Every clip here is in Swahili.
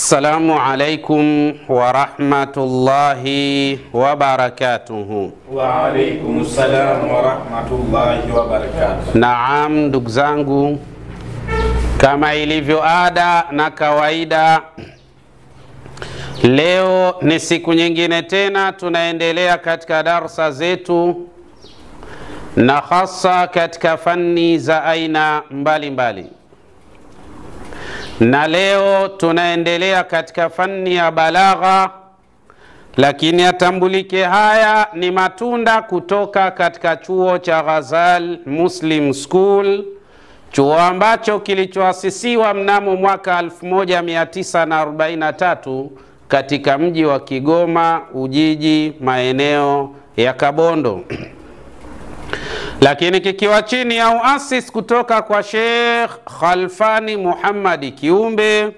Assalamu alaikum wa rahmatullahi wa barakatuhu. Wa alaikum salam wa rahmatullahi wa barakatuhu. Naam, ndugu zangu, kama ilivyo ada na kawaida, leo ni siku nyingine tena tunaendelea katika darsa zetu, na hasa katika fani za aina mbalimbali. Na leo tunaendelea katika fani ya balagha, lakini atambulike haya ni matunda kutoka katika chuo cha Ghazal Muslim School, chuo ambacho kilichoasisiwa mnamo mwaka 1943 katika mji wa Kigoma Ujiji, maeneo ya Kabondo, lakini kikiwa chini ya uasis kutoka kwa Sheikh Khalfani Muhammadi Kiumbe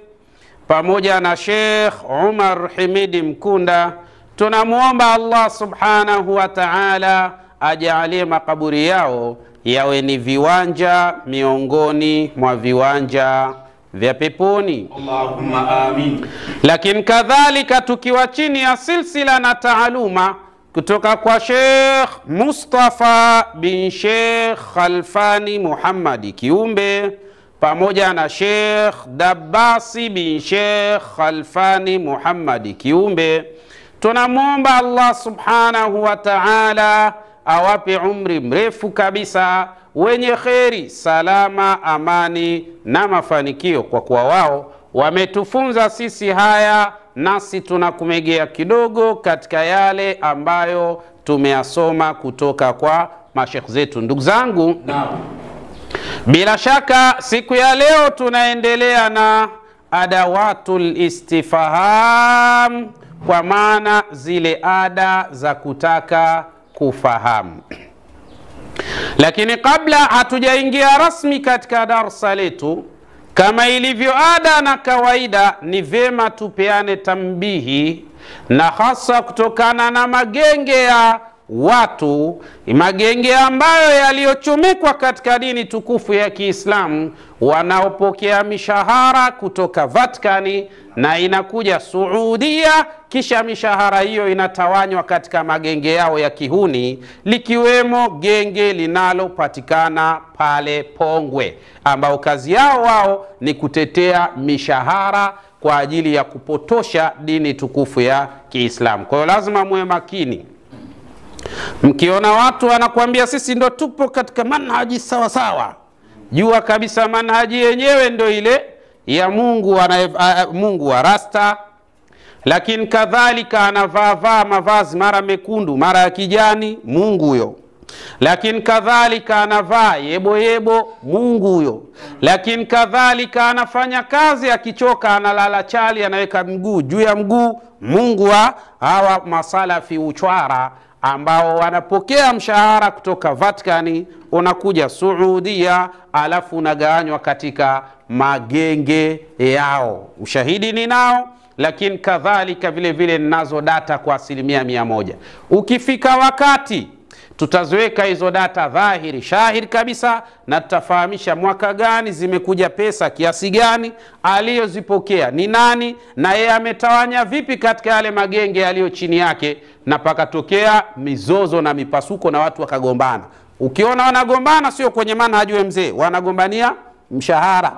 pamoja na Sheikh Umar Himidi Mkunda. Tunamuomba Allah subhanahu wa ta'ala ajalie makaburi yao yawe ni viwanja miongoni mwa viwanja vya peponi, Allahumma amin. Lakini kadhalika tukiwa chini ya silsila na taaluma kutoka kwa Sheikh Mustafa bin Sheikh Khalfani Muhammadi Kiumbe pamoja na Sheikh Dabasi bin Sheikh Khalfani Muhammadi Kiumbe, tunamuomba Allah subhanahu wa ta'ala awape umri mrefu kabisa wenye kheri, salama, amani na mafanikio, kwa kuwa wao wametufunza sisi haya, nasi tunakumegea kidogo katika yale ambayo tumeyasoma kutoka kwa mashekh zetu. Ndugu zangu, bila shaka siku ya leo tunaendelea na adawatul istifham, kwa maana zile ada za kutaka kufahamu. Lakini kabla hatujaingia rasmi katika darsa letu, kama ilivyo ada na kawaida, ni vyema tupeane tambihi, na hasa kutokana na magenge ya watu, magenge ambayo yaliyochomekwa katika dini tukufu ya Kiislamu, wanaopokea mishahara kutoka Vatikani na inakuja Saudia, kisha mishahara hiyo inatawanywa katika magenge yao ya kihuni, likiwemo genge linalopatikana pale Pongwe, ambao kazi yao wao ni kutetea mishahara kwa ajili ya kupotosha dini tukufu ya Kiislamu. Kwa hiyo lazima muwe makini. Mkiona watu wanakuambia sisi ndo tupo katika manhaji sawa sawa, jua kabisa manhaji yenyewe ndo ile ya Mungu wa rasta, lakini kadhalika anavaa mavazi mara mekundu mara ya kijani, Mungu huyo. Lakini kadhalika anavaa yebo, Mungu huyo. Lakini kadhalika anafanya kazi, akichoka analala chali, anaweka mguu juu ya mguu, Mungu wa hawa masalafi uchwara, ambao wanapokea mshahara kutoka Vatikani, unakuja Saudia, alafu unagawanywa katika magenge yao. Ushahidi ni nao, lakini kadhalika vile vile ninazo data kwa 100%. Ukifika wakati tutaziweka hizo data dhahiri shahiri kabisa, na tutafahamisha mwaka gani zimekuja pesa kiasi gani, aliyozipokea ni nani, na yeye ametawanya vipi katika yale magenge yaliyo chini yake, na pakatokea mizozo na mipasuko na watu wakagombana. Ukiona wanagombana sio kwenye manhaji wa mzee, wanagombania mshahara,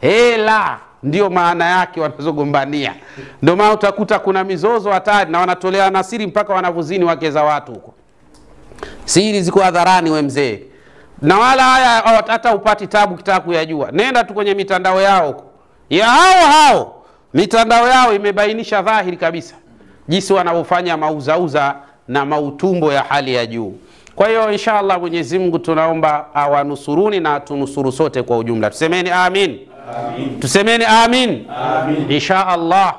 hela, ndio maana yake wanazogombania. Ndio maana utakuta kuna mizozo hatari, na wanatolea na siri mpaka wanavuzini wake za watu huko. Siri ziko hadharani we mzee, na wala haya hata upati tabu kitaka kuyajua. Nenda tu kwenye mitandao yao huko ya hao mitandao yao imebainisha dhahiri kabisa jinsi wanavyofanya mauzauza na mautumbo ya hali ya juu. Kwa hiyo inshallah Mwenyezi Mungu tunaomba awanusuruni na tunusuru sote kwa ujumla. Tusemeni amin. Amin. Tusemeni amin. Amin. Inshallah.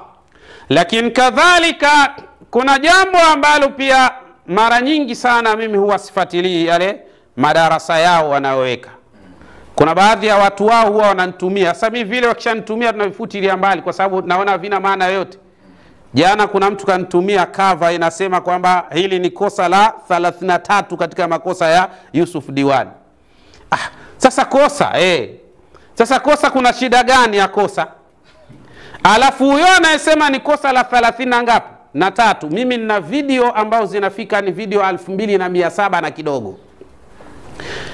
Lakini kadhalika kuna jambo ambalo pia mara nyingi sana mimi huwa sifuatilii yale madarasa yao wanayoweka. Kuna baadhi ya watu wao huwa wananitumia. Sasa mimi vile wakishanitumia tunavifutilia mbali, kwa sababu naona havina maana yote. Jana kuna mtu kanitumia cover inasema kwamba hili ni kosa la 33 katika makosa ya Yusuf Diwani. Sasa kosa Sasa kosa kuna shida gani ya kosa? Alafu huyo anayesema ni kosa la 30 na ngapi? Na 3. Mimi nina video ambazo zinafika ni video 2700 na kidogo.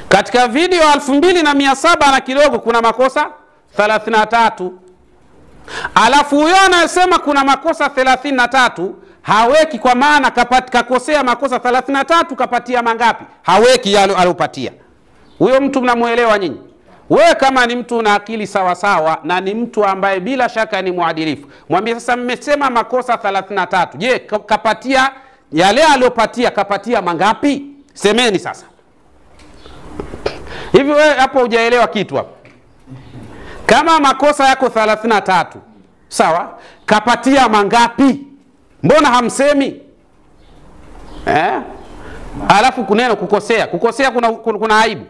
Katika video 2700 na kidogo kuna makosa 33. Alafu huyo anayesema kuna makosa 33 haweki, kwa maana kakosea makosa 33 kapatia mangapi? Haweki yale alopatia. Huyo mtu mnamuelewa nyinyi? Wewe kama ni mtu una akili sawa sawa na ni mtu ambaye bila shaka ni muadilifu, mwambie sasa, mmesema makosa 33. Je, kapatia yale aliopatia kapatia mangapi? Semeni sasa. Hivi wewe hapo hujaelewa kitu hapo? Kama makosa yako 33, sawa, kapatia mangapi? Mbona hamsemi? Alafu kuneno kukosea. Kukosea kuna aibu.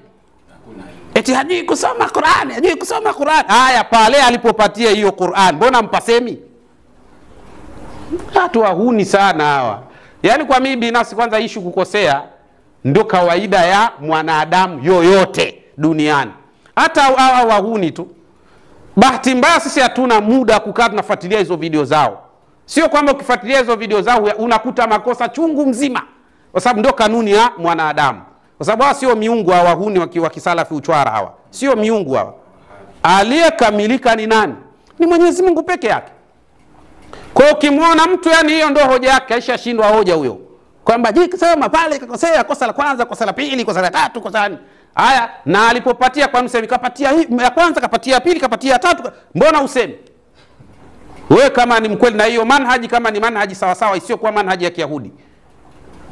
Eti hajui kusoma Qur'an, hajui kusoma Qur'an. Haya, pale alipopatia hiyo Qur'an, mbona mpasemi? Watu wahuni sana hawa. Yaani kwa mimi binafsi, kwanza issue kukosea ndio kawaida ya mwanadamu yoyote duniani. Hata hawa wahuni tu. Bahati mbaya sisi hatuna muda kukaa tunafuatilia hizo video zao. Sio kwamba ukifuatilia hizo video zao unakuta makosa chungu mzima. Kwa sababu ndio kanuni ya mwanadamu. Kwa sababu hawa sio miungu hawa wahuni wa kisalafi uchwara hawa. Sio miungu hawa. Aliyekamilika ni nani? Ni Mwenyezi Mungu peke yake. Kwa hiyo ukimwona mtu yani hiyo ndio hoja yake, aisha shindwa hoja huyo. Kwamba je, kusema pale kakosea kosa la kwanza, kosa la pili, kosa la tatu, kosa la haya, na alipopatia kwa msemi kapatia hii ya kwanza, kapatia ya pili, kapatia ya tatu, mbona usemi? Wewe kama ni mkweli na hiyo manhaji, kama ni manhaji sawa sawa isiyo kwa manhaji ya Kiyahudi.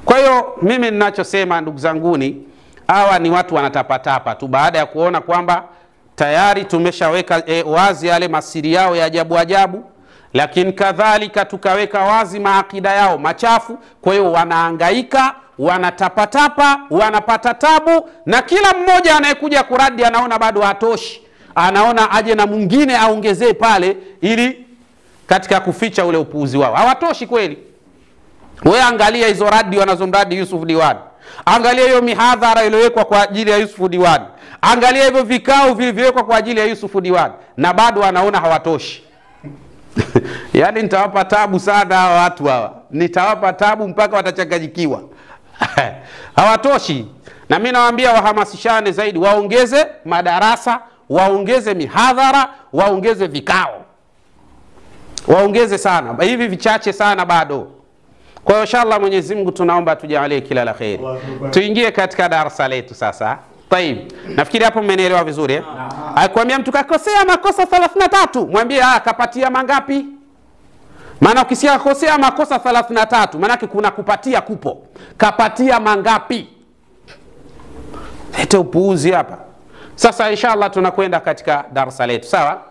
Kwa hiyo mimi ninachosema ndugu zanguni, hawa ni watu wanatapatapa tu baada ya kuona kwamba tayari tumeshaweka wazi yale masiri yao ya ajabu ajabu, lakini kadhalika tukaweka wazi maakida yao machafu. Kwa hiyo wanahangaika, wanatapatapa, wanapata tabu, na kila mmoja anayekuja kuradi anaona bado hatoshi, anaona aje na mwingine aongezee pale ili katika kuficha ule upuuzi wao. Hawatoshi kweli. Wewe angalia hizo radi wanazomradi Yusuf Diwan. Angalia hiyo mihadhara iliyowekwa kwa ajili ya Yusuf Diwan. Angalia hivyo vikao vilivyowekwa kwa ajili ya Yusuf Diwan, na bado wanaona hawatoshi. Yaani nitawapa tabu sana hawa watu hawa. Nitawapa tabu mpaka watachanganyikiwa. Hawatoshi. Na mimi nawaambia wahamasishane zaidi, waongeze madarasa, waongeze mihadhara, waongeze vikao. Waongeze sana. Hivi vichache sana bado. Kwa hiyo inshallah Mwenyezi Mungu tunaomba tujalie kila la kheri. Tuingie katika darasa letu sasa. Taib. Nafikiri hapo mmenielewa vizuri eh? Akikwambia mtu kakosea makosa 33, mwambie kapatia mangapi? Maana ukisikia kakosea makosa 33, maana kuna kupatia kupo. Kapatia mangapi? Ete upuuzi hapa. Sasa inshallah tunakwenda katika darasa letu, sawa?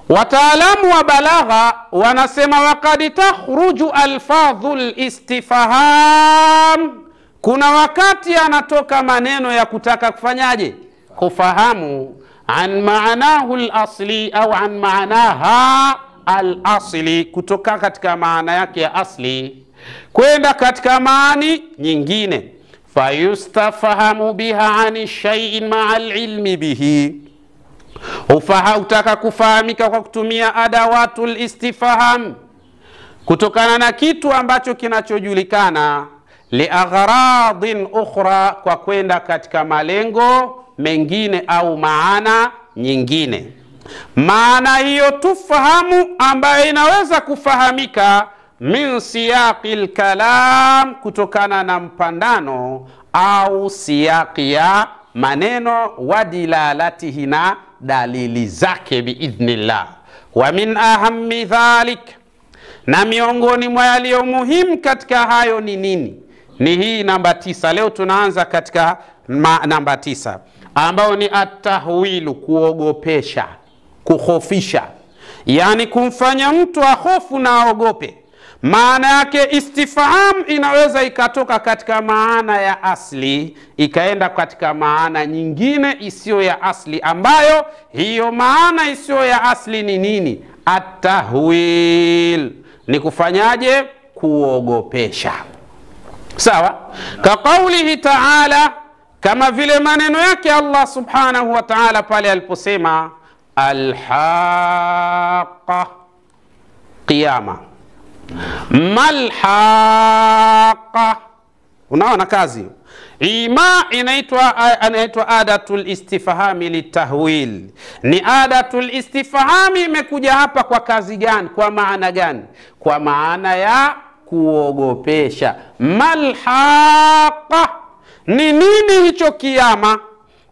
Wataalamu wa balagha wanasema waqad takhruju alfadhul istifham, kuna wakati anatoka maneno ya kutaka kufanyaje? Kufahamu, an maanahu al-asli au an maanaha al-asli, kutoka katika maana yake ya asli kwenda katika maani nyingine. Fayustafahamu biha an shay'in ma'a al-ilmi bihi, utaka kufahamika kwa kutumia adawatul istifham, kutokana na kitu ambacho kinachojulikana, liaghradin ukhra, kwa kwenda katika malengo mengine au maana nyingine. Maana hiyo tufahamu ambayo inaweza kufahamika min siyaqil kalam, kutokana na mpandano au siyaqi ya maneno, wadilalatihi, na dalili zake biidhnillah. Wa min ahammi dhalik, na miongoni mwa yaliyo muhimu katika hayo ni nini? Ni hii namba 9. Leo tunaanza katika namba 9, ambao ni atahwilu, kuogopesha, kukhofisha, yani kumfanya mtu ahofu na aogope. Maana yake istifham inaweza ikatoka katika maana ya asli ikaenda katika maana nyingine isiyo ya asli, ambayo hiyo maana isiyo ya asli ni nini? Atahwil ni kufanyaje? Kuogopesha. Sawa? Ka qawlihi ta'ala, kama vile maneno yake Allah subhanahu wa ta'ala pale aliposema alhaqa, Qiyama. Malhaqa, unaona kazi. Ima inaitwa adatul istifhami litahwil. Ni adatul istifhami, imekuja hapa kwa kazi gani? Kwa maana gani? Kwa maana ya kuogopesha. Malhaqa, ni nini hicho kiyama?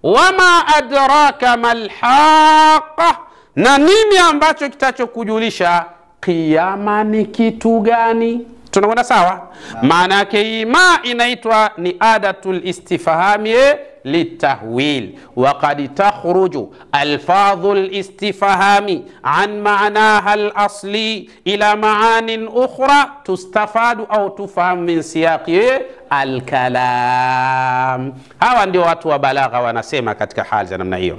Wama adraka malhaqa, na nini ambacho kitachokujulisha kiyama ni kitu gani? Tunakwenda sawa? Maana yake ima inaitwa ni adatul istifhami litahwil. Wa qad takhruju alfadhul istifhami an ma'naha al-asli ila ma'anin ukhra tustafadu au tufaham min siyaqi al-kalam. Hawa ndio watu wa balagha wanasema katika hali za namna hiyo.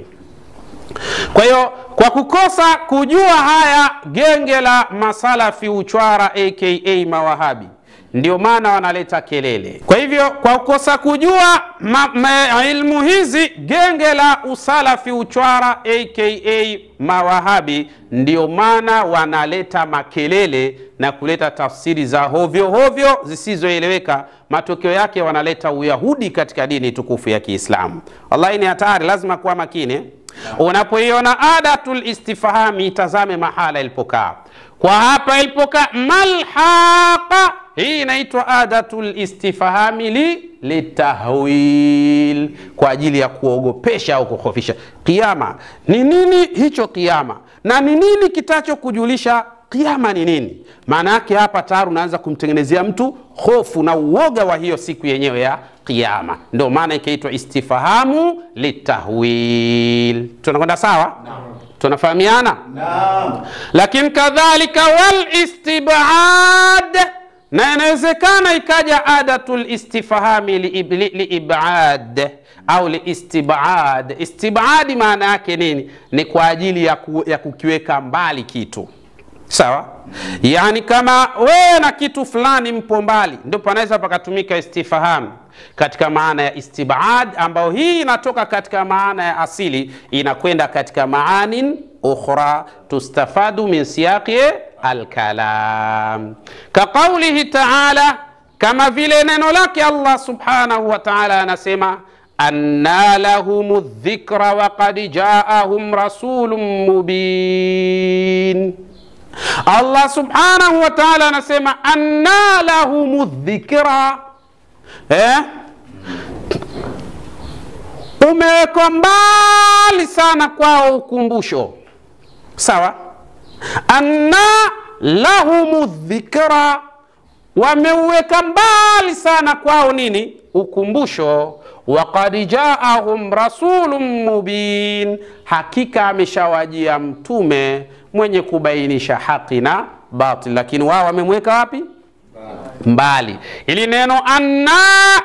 Kwa hiyo kwa kukosa kujua haya, genge la masalafi uchwara aka mawahabi ndio maana wanaleta kelele. Kwa hivyo kwa kukosa kujua ilmu hizi, genge la usalafi uchwara aka mawahabi ndio maana wanaleta makelele na kuleta tafsiri za hovyo hovyo zisizoeleweka. Matokeo yake wanaleta uyahudi katika dini tukufu ya Kiislamu. Wallahi ni hatari, lazima kuwa makini. Unapoiona adatul istifhami, tazame mahala ilipokaa. Kwa hapa ilipokaa malhaqa, hii inaitwa adatul istifhami litahwil, kwa ajili ya kuogopesha au kukhofisha. Kiyama ni nini? Hicho kiyama na ni nini kitacho kujulisha kiyama ni nini? Maana yake hapa tayari unaanza kumtengenezea mtu hofu na uoga wa hiyo siku yenyewe ya kiyama. Ndio maana ikaitwa istifhamu litahwil. Tunakwenda sawa? Naam. Tunafahamiana? Naam. Lakini kadhalika wal istibad, na inawezekana ikaja adatul istifhami liibad au liistibad. Istibadi maana yake nini? Ni kwa ajili ya kukiweka mbali kitu. Sawa? Yani kama wewe na kitu fulani mpo mbali, ndio panaweza pakatumika istifham katika maana ya istibad, ambao hii inatoka katika maana ya asili inakwenda katika maanin ukhra tustafadu min siyaqi al-kalam. Ka qawlihi ta'ala, kama vile neno lake Allah subhanahu wa ta'ala anasema anna lahumudh dhikra wa qad ja'ahum rasulun mubin. Allah subhanahu wa ta'ala anasema anna lahumudh dhikra, umewekwa mbali sana kwao ukumbusho. Sawa? Anna lahumudh dhikra, wameweka mbali sana kwao nini? Ukumbusho. Wa qad ja'ahum rasulun mubin, hakika ameshawajia mtume mwenye kubainisha haki na batil, lakini wao wamemweka wapi? Mbali. Ili neno anna,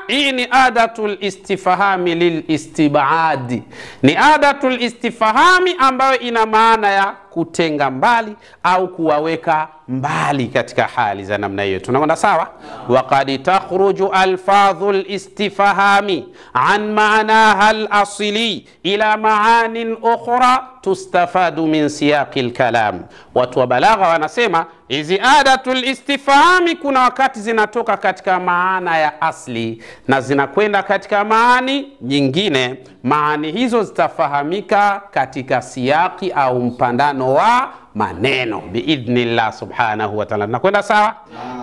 hii ni adatul istifhami lilistibadi, ni adatul istifhami ambayo ina maana ya kutenga mbali au kuwaweka mbali katika hali za namna hiyo. Tunakwenda sawa? Wa qad takhruju alfadhul istifhami an ma'naha al-asli ila ma'anin ukhra tustafadu min siyaqil kalam. Watu wa balagha wanasema hizi adatul istifhami kuna wakati zinatoka katika maana ya asli na zinakwenda katika maani nyingine. Maani hizo zitafahamika katika siyaqi au mpandano wa maneno biidhnillah subhanahu wa ta'ala. Nakwenda sawa?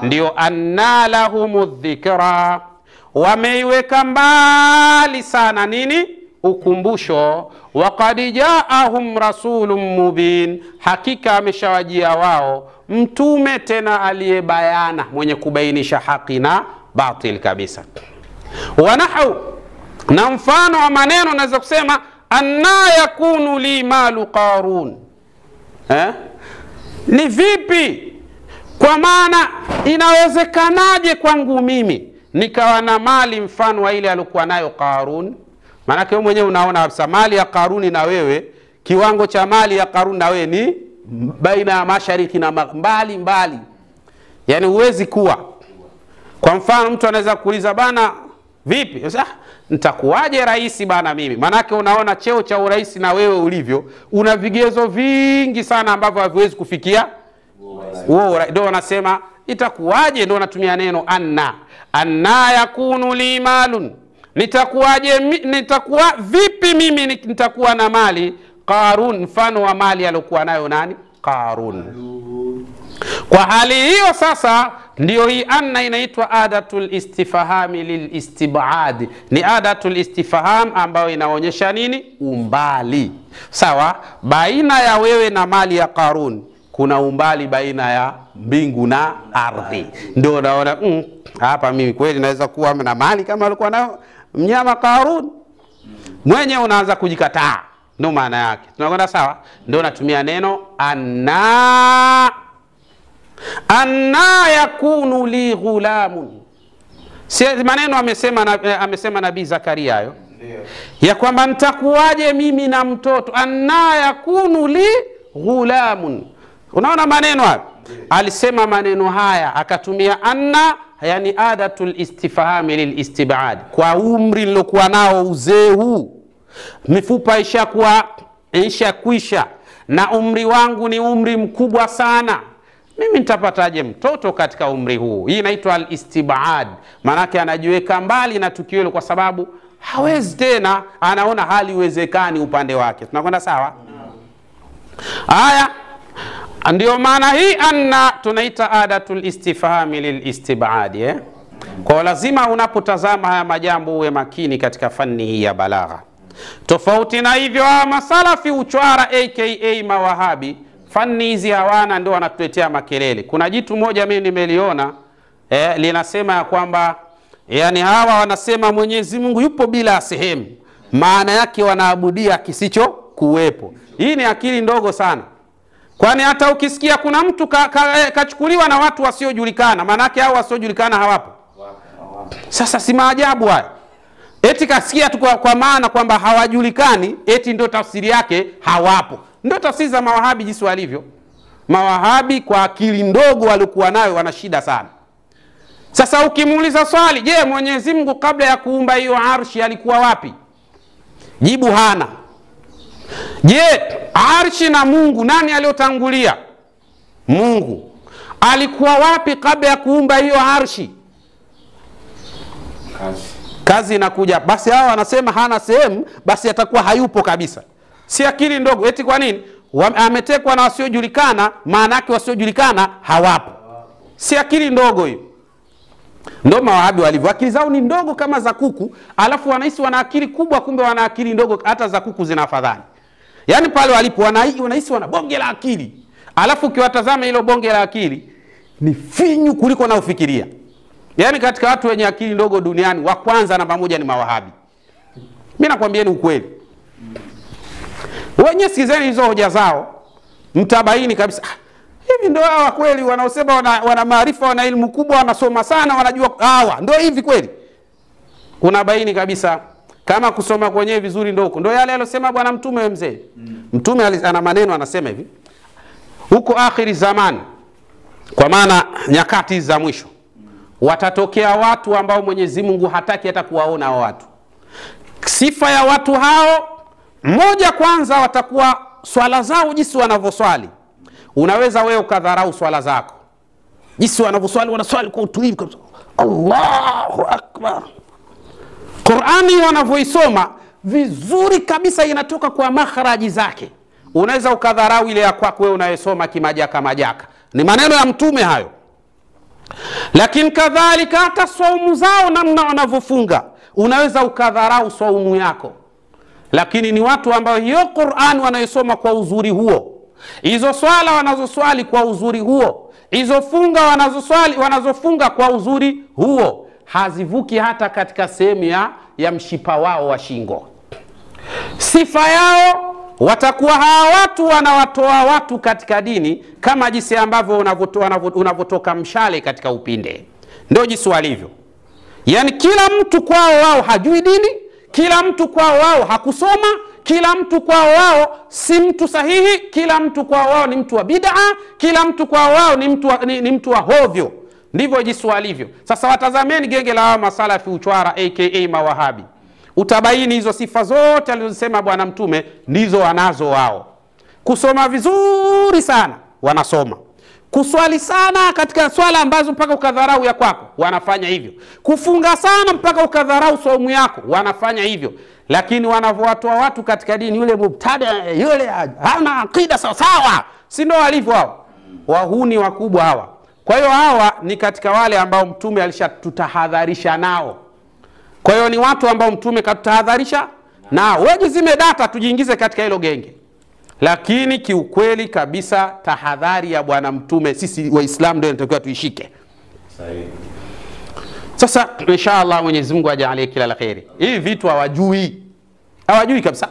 Ndio anna lahumudh dhikra, wameiweka mbali sana nini? Ukumbusho. Wa qad ja'ahum rasulun mubin, hakika ameshawajia wao mtume tena aliyebayana, mwenye kubainisha haki na batil kabisa. Wa nahu, na mfano wa maneno naweza kusema anna yakunu li malu qarun. Ni vipi? Kwa maana inawezekanaje kwangu mimi nikawa na mali mfano wa ile alikuwa nayo Qarun? Maana wewe mwenyewe unaona kabisa mali ya Qaruni na wewe, kiwango cha mali ya Qaruni na wewe ni baina ya mashariki na mbali mbali. Yani huwezi kuwa. Kwa mfano mtu anaweza kuuliza bana vipi? Sasa nitakuwaje rais bana mimi? Manake unaona cheo cha urais na wewe ulivyo, una vigezo vingi sana ambavyo haviwezi kufikia huo ndio wanasema itakuwaje, ndio wanatumia neno anna yakunu li malun, nitakuwaje, nitakuwa vipi mimi nitakuwa na mali Qarun, mfano wa mali aliyokuwa nayo nani? Qarun. Kwa hali hiyo sasa ndio hii anna inaitwa adatul istifhami lil istibad. Ni adatul istifham ambayo inaonyesha nini? Umbali. Sawa, baina ya wewe na mali ya Qarun kuna umbali baina ya mbingu na ardhi. Ndio unaona hapa mimi kweli naweza kuwa na mali kama alikuwa nayo mnyama Qarun. Mwenye unaanza kujikataa. Ndio maana yake. Tunakwenda sawa? Ndio natumia neno anna yakunu li ghulamun. Si maneno amesema Nabii Zakaria hayo. Ya kwamba nitakuwaje mimi na mtoto, anna yakunu li ghulamun. Unaona maneno hayo? Alisema maneno haya akatumia anna, yani adatul istifhami lil istibad. Kwa umri nilokuwa nao, uzee huu, mifupa ishakwisha na umri wangu ni umri mkubwa sana, mimi nitapataje mtoto katika umri huu? Hii inaitwa al-istibad. Manake anajiweka mbali na tukio hilo kwa sababu hawezi tena, anaona hali uwezekani upande wake. Tunakwenda sawa? Haya ndio maana hii anna tunaita adatul istifhami lil istibad. Kwa lazima unapotazama haya majambo uwe makini katika fani hii ya balagha. Tofauti na hivyo masalafi uchwara aka mawahabi, fani hizi hawana, ndio wanatuletea makelele. Kuna jitu moja mimi nimeliona linasema ya kwamba yani hawa wanasema Mwenyezi Mungu yupo bila sehemu, maana yake wanaabudia kisicho kuwepo. Hii ni akili ndogo sana. Kwani hata ukisikia kuna mtu kachukuliwa na watu wasiojulikana, maana yake hao wasiojulikana hawapo. Sasa si maajabu haya. Eti kasikia tu kwa maana kwamba hawajulikani, eti ndio tafsiri yake hawapo. Ndio tafsiri za mawahabi jinsi walivyo. Mawahabi kwa akili ndogo walikuwa nayo wana shida sana. Sasa ukimuuliza swali, je, Mwenyezi Mungu kabla ya kuumba hiyo arshi alikuwa wapi? Jibu hana. Je, arshi na Mungu nani aliyotangulia? Mungu. Alikuwa wapi kabla ya kuumba hiyo arshi? Kazi inakuja. Basi hao wanasema hana sehemu, basi atakuwa hayupo kabisa. Si akili ndogo. Eti kwa nini? Ametekwa na wasiojulikana, maana yake wasiojulikana hawapo. Si akili ndogo hiyo. Ndio mawahabi walivyo. Akili zao ni ndogo kama za kuku, alafu wanahisi wana akili kubwa, kumbe wana akili ndogo, hata za kuku zinafadhali. Yaani pale walipo wanahisi wana bonge la akili. Alafu ukiwatazama hilo bonge la akili ni finyu kuliko na ufikiria. Yaani katika watu wenye akili ndogo duniani wa kwanza namba moja ni mawahabi. Mimi nakwambieni ukweli. Wenye sikizeni hizo hoja zao, mtabaini kabisa hivi ndio hawa kweli wanaosema wana maarifa, wana elimu kubwa, wanasoma sana, wanajua hawa ndio hivi kweli. Unabaini kabisa kama kusoma kwenyewe vizuri ndio yale aliyosema bwana mtume we mzee. Mtume ana maneno anasema hivi, huko akhiri zaman, kwa maana nyakati za mwisho, watatokea watu ambao Mwenyezi Mungu hataki hata kuwaona hao watu. Sifa ya watu hao, moja, kwanza watakuwa swala zao jinsi wanavyoswali. Unaweza wewe ukadharau swala zako. Jinsi wanavyoswali, wanaswali kwa utulivu kabisa. Allahu Akbar. Qur'ani wanavyoisoma vizuri kabisa, inatoka kwa makharaji zake. Unaweza ukadharau ile ya kwako wewe unayesoma kimajaka. Ni maneno ya mtume hayo. Lakini kadhalika hata saumu zao namna wanavyofunga, unaweza ukadharau saumu yako. Lakini ni watu ambao hiyo Qur'an wanayosoma kwa uzuri huo, hizo swala wanazoswali kwa uzuri huo, hizo funga wanazofunga kwa uzuri huo, hazivuki hata katika sehemu ya mshipa wao wa shingo. Sifa yao watakuwa hawa watu wanawatoa watu katika dini kama jinsi ambavyo unavotoka mshale katika upinde. Ndio jinsi walivyo. Yani kila mtu kwao wao hajui dini, kila mtu kwao wao hakusoma, kila mtu kwao wao si mtu sahihi, kila mtu kwao wao ni mtu wa bid'a, kila mtu kwao wao ni mtu wa hovyo. Ndivyo jinsi walivyo. Sasa watazameni genge la hawa masalafi uchwara aka mawahabi. Utabaini hizo sifa zote alizosema bwana mtume ndizo wanazo wao. Kusoma vizuri sana wanasoma, Kuswali sana katika swala ambazo mpaka ukadharau ya kwako, wanafanya hivyo. Kufunga sana mpaka ukadharau saumu yako, wanafanya hivyo. Lakini wanavyoatoa watu katika dini, yule mubtada, yule hana akida sawa sawa, si ndio walivyo hao? Wahuni wakubwa hawa. Kwa hiyo hawa ni katika wale ambao Mtume alishatutahadharisha nao. Kwa hiyo ni watu ambao Mtume katutahadharisha nao. Wewe zime data tujiingize katika hilo genge. Lakini kiukweli kabisa tahadhari ya Bwana Mtume sisi Waislamu ndio tunatakiwa tuishike. Sahihi. Sasa inshallah Mwenyezi Mungu ajalie kila la kheri. Hivi vitu hawajui. Hawajui kabisa.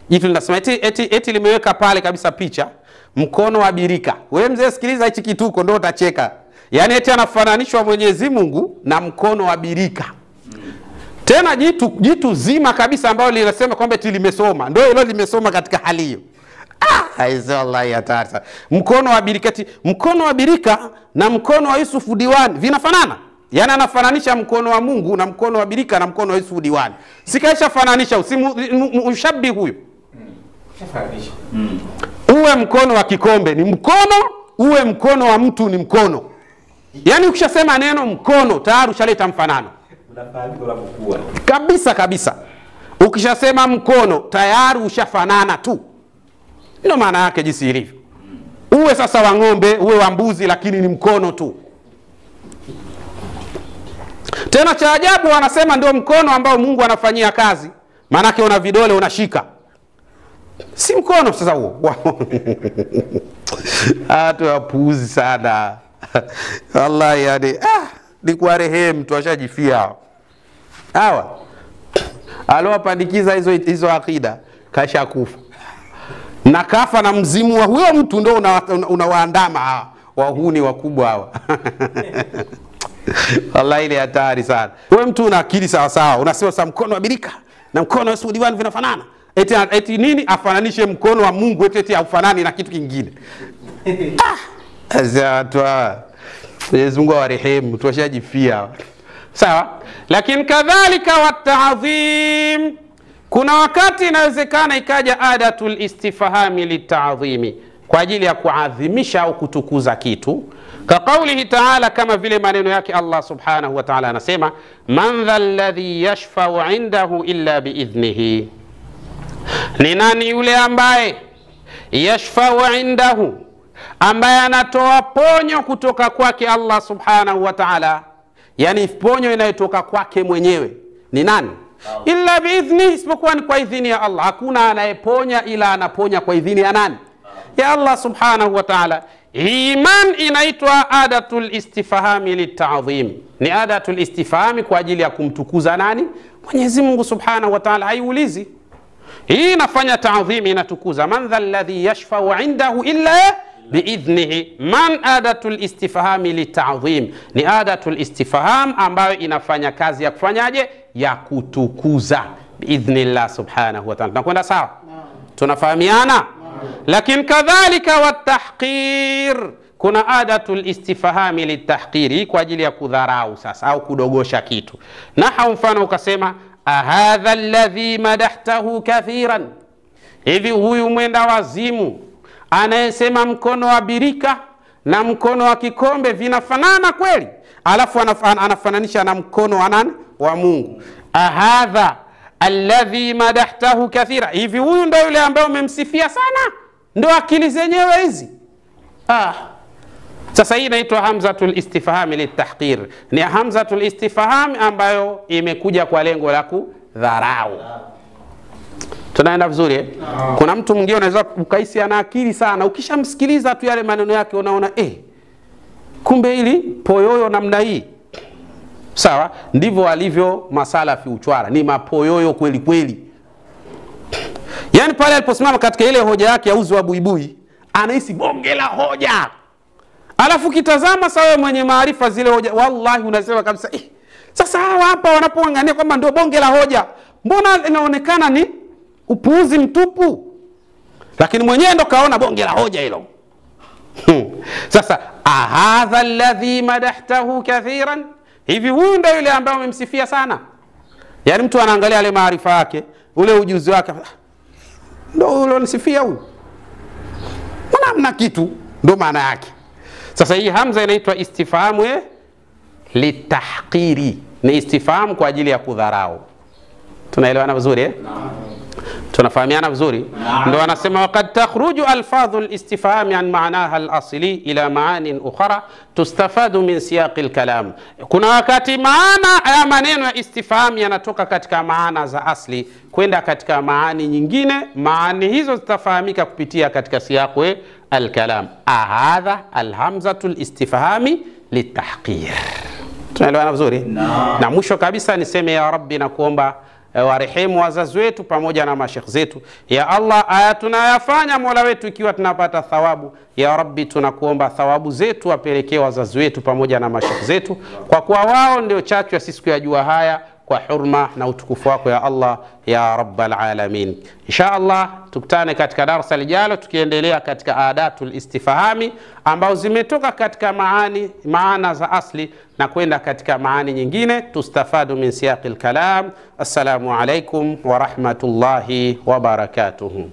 Jitu linasema eti limeweka pale kabisa picha mkono wa birika. Wewe mzee sikiliza hichi kituko ndio utacheka. Yaani eti anafananishwa Mwenyezi Mungu na mkono wa birika. Tena jitu zima kabisa ambalo linasema kwamba eti limesoma. Ndio hilo limesoma katika hali hiyo. Wallahi hatari sana. Mkono wa birikati, mkono wa birika na mkono wa Yusuf Diwani vinafanana. Yaani anafananisha mkono wa Mungu na mkono wa birika na mkono wa Yusuf Diwani. Sikaisha fananisha, ushabihi huyo. Shafananisha. Uwe mkono wa kikombe ni mkono, uwe mkono wa mtu ni mkono. Yaani ukishasema neno mkono tayari ushaleta mfanano. Unafahamika unapokuwa. Kabisa kabisa. Ukishasema mkono tayari ushafanana tu. Ndio maana yake jinsi ilivyo. Uwe sasa wa ng'ombe, uwe wa mbuzi, lakini ni mkono tu. Tena cha ajabu wanasema ndio mkono ambao Mungu anafanyia kazi. Maanake una vidole unashika. Si mkono sasa huo. Watu wapuuzi sana. Wallahi yani ni kwa rehemu tu ashajifia. Hawa alowapandikiza hizo akida kasha kufa. Na kafa na mzimu wa huyo mtu ndio unawaandama wahuni wakubwa hawa. Wallahi ile hatari sana. Wewe mtu una akili sawa sawa, unasema sa mkono wa birika na mkono wa Yusuf Diwani vinafanana. Eti nini afananishe mkono wa Mungu eti haufanani na kitu kingine. Azatwa. Mwenyezi Mungu awarehemu, tuwashajifia. Sawa? Lakini kadhalika wata'dhim, kuna wakati inawezekana ikaja adatul istifhami lita'dhimi, kwa ajili ya kuadhimisha au kutukuza kitu. Ka kaulihi ta'ala, kama vile maneno yake Allah subhanahu wa ta'ala anasema, man dha alladhi yashfa'u 'indahu illa biidhnihi. Ni nani yule ambaye yashfa'u 'indahu, ambaye anatoa ponyo kutoka kwake Allah subhanahu wa ta'ala, yani ponyo inayotoka kwake mwenyewe. Ni nani? Illa biidhni, isipokuwa ni kwa idhini ya Allah. Hakuna anayeponya ila anaponya kwa idhini ya nani? Ya Allah subhanahu wa ta'ala. Iman inaitwa adatul istifhami lita'dhim. Ni adatul istifhami kwa ajili ya kumtukuza nani? Mwenyezi Mungu subhanahu wa ta'ala. Haiulizi. Hii inafanya ta'dhim, inatukuza. Man dha alladhi yashfa'u 'indahu illa biidhnihi. Man adatul istifhami lita'dhim. Ni adatul istifham ambayo inafanya kazi ya kufanyaje? Ya kutukuza biidhnillah subhanahu wa ta'ala. Tunakwenda sawa? Tunafahamiana? Lakini kadhalika watahqir, kuna adatul istifhami litahqiri, kwa ajili ya kudharau sasa au kudogosha kitu. Na mfano ukasema ahadha alladhi madahtahu kathiran, hivi huyu mwenda wazimu anayesema mkono wa birika na mkono wa kikombe vinafanana kweli? Alafu anafananisha na mkono wa nani? Wa Mungu. Ahadha alladhi madahtahu kathira, hivi huyu ndio yule ambaye umemsifia sana? Ndio akili zenyewe hizi? Sasa hii inaitwa hamzatul istifhami litahqir. Ni hamzatul istifham ambayo imekuja kwa lengo la kudharau. Tunaenda vizuri eh? Kuna mtu mwingine unaweza ukaisi ana akili sana, ukishamsikiliza tu yale maneno yake unaona kumbe hili poyoyo namna hii. Sawa? Ndivyo alivyo masalafi uchwara, ni mapoyoyo kweli kweli. Yaani pale aliposimama katika ile hoja yake ya uzu wa buibui, anahisi bonge la hoja. Alafu kitazama sawa mwenye maarifa zile hoja, wallahi unasema kabisa sasa hawa hapa wanapoangania kwamba ndio bonge la hoja, mbona inaonekana ni upuuzi mtupu? Lakini mwenyewe ndo kaona bonge la hoja hilo. Sasa ahadha alladhi madahtahu kathiran, hivi huyu ndio yule ambaye umemsifia sana? Yaani mtu anaangalia yale maarifa yake, ule ujuzi wake, ndio yule unisifia huyu, mbona hamna kitu? Ndio maana yake. Sasa hii hamza inaitwa istifhamu litahqiri, ni istifhamu kwa ajili ya kudharau. Tunaelewana vizuri tunafahamiana vizuri? Ndio anasema waqad takhruju alfadhu alistifhami an ma'naha alasli ila maanin ukhra tustafadu min siyaqi alkalam. Kuna wakati maana ya maneno ya istifham yanatoka katika maana za asli kwenda katika maani nyingine, maani hizo zitafahamika kupitia katika siyaqi alkalam. Hadha alhamzatu alistifhami litahqir. Tunaelewana vizuri? Na mwisho kabisa niseme ya Rabbi na kuomba warehemu wazazi wetu pamoja na mashekh zetu. Ya Allah, aya tunayafanya Mola wetu ikiwa tunapata thawabu, ya Rabbi tunakuomba thawabu zetu wapelekee wazazi wetu pamoja na mashekh zetu, kwa kuwa wao ndio chachu ya sisi kuyajua haya, kwa hurma na utukufu wako ya Allah ya Rabbal Alamin. Insha Allah tukutane katika darasa lijalo tukiendelea katika adatul istifhami ambao zimetoka katika maana za asli na kwenda katika maani nyingine, tustafadu min siyaqil kalam. Assalamu alaikum wa rahmatullahi wa barakatuhu.